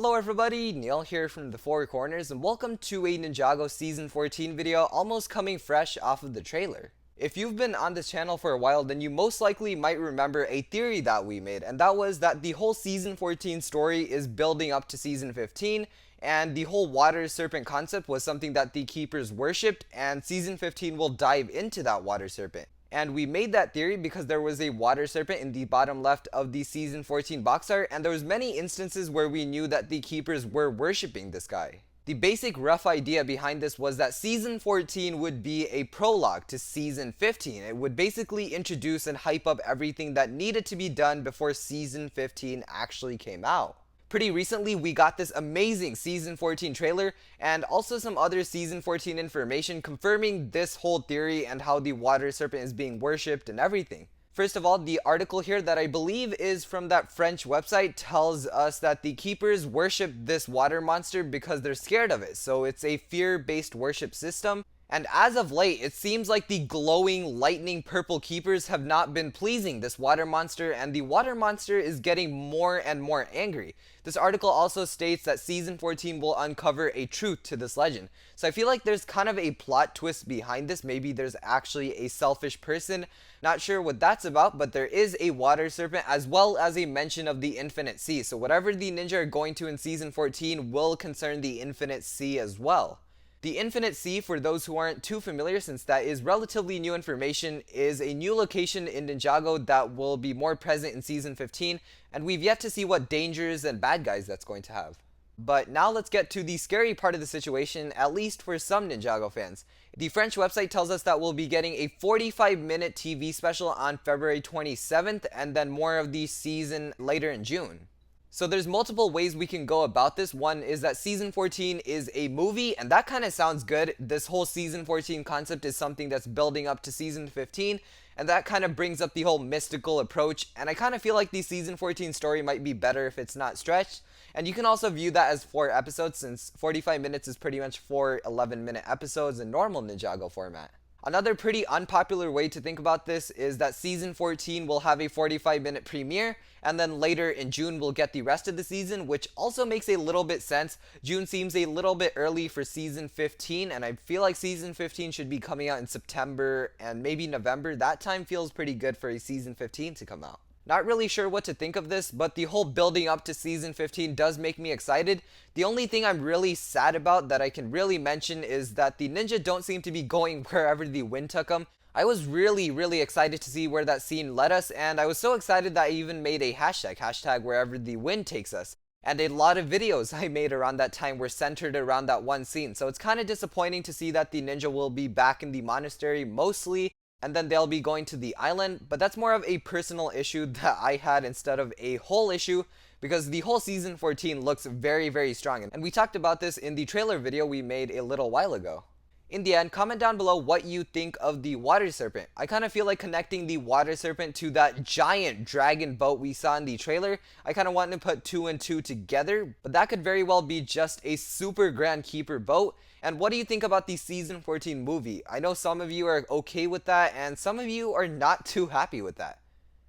Hello everybody, Neil here from the Four Corners and welcome to a Ninjago Season 14 video almost coming fresh off of the trailer. If you've been on this channel for a while, then you most likely might remember a theory that we made, and that was that the whole Season 14 story is building up to Season 15, and the whole water serpent concept was something that the keepers worshipped, and Season 15 will dive into that water serpent. And we made that theory because there was a water serpent in the bottom left of the Season 14 box art, and there was many instances where we knew that the keepers were worshipping this guy. The basic rough idea behind this was that Season 14 would be a prologue to Season 15. It would basically introduce and hype up everything that needed to be done before Season 15 actually came out. Pretty recently, we got this amazing Season 14 trailer and also some other Season 14 information confirming this whole theory and how the water serpent is being worshipped and everything. First of all, the article here that I believe is from that French website tells us that the keepers worship this water monster because they're scared of it, so it's a fear-based worship system. And as of late, it seems like the glowing, lightning purple keepers have not been pleasing this water monster, and the water monster is getting more and more angry. This article also states that Season 14 will uncover a truth to this legend. So I feel like there's kind of a plot twist behind this. Maybe there's actually a selfish person. Not sure what that's about, but there is a water serpent as well as a mention of the infinite sea. So whatever the ninja are going to in Season 14 will concern the infinite sea as well. The Infinite Sea, for those who aren't too familiar since that is relatively new information, is a new location in Ninjago that will be more present in Season 15, and we've yet to see what dangers and bad guys that's going to have. But now let's get to the scary part of the situation, at least for some Ninjago fans. The French website tells us that we'll be getting a 45-minute TV special on February 27th, and then more of the season later in June. So there's multiple ways we can go about this. One is that Season 14 is a movie, and that kind of sounds good. This whole Season 14 concept is something that's building up to Season 15, and that kind of brings up the whole mystical approach, and I kind of feel like the Season 14 story might be better if it's not stretched. And you can also view that as 4 episodes, since 45 minutes is pretty much 4 11-minute episodes in normal Ninjago format. Another pretty unpopular way to think about this is that Season 14 will have a 45-minute premiere, and then later in June we'll get the rest of the season, which also makes a little bit sense. June seems a little bit early for Season 15, and I feel like Season 15 should be coming out in September and maybe November. That time feels pretty good for a Season 15 to come out. Not really sure what to think of this, but the whole building up to Season 15 does make me excited. The only thing I'm really sad about that I can really mention is that the ninja don't seem to be going wherever the wind took them. I was really excited to see where that scene led us, and I was so excited that I even made a hashtag wherever the wind takes us. And a lot of videos I made around that time were centered around that one scene, so it's kind of disappointing to see that the ninja will be back in the monastery mostly, and then they'll be going to the island, but that's more of a personal issue that I had instead of a whole issue, because the whole Season 14 looks very strong, and we talked about this in the trailer video we made a little while ago. In the end, comment down below what you think of the water serpent. I kind of feel like connecting the water serpent to that giant dragon boat we saw in the trailer. I kind of wanted to put 2 and 2 together, but that could very well be just a super grand keeper boat. And what do you think about the Season 14 movie? I know some of you are okay with that, and some of you are not too happy with that.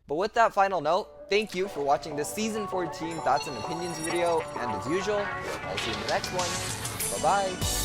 But with that final note, thank you for watching this Season 14 Thoughts and Opinions video, and as usual, I'll see you in the next one. Bye bye!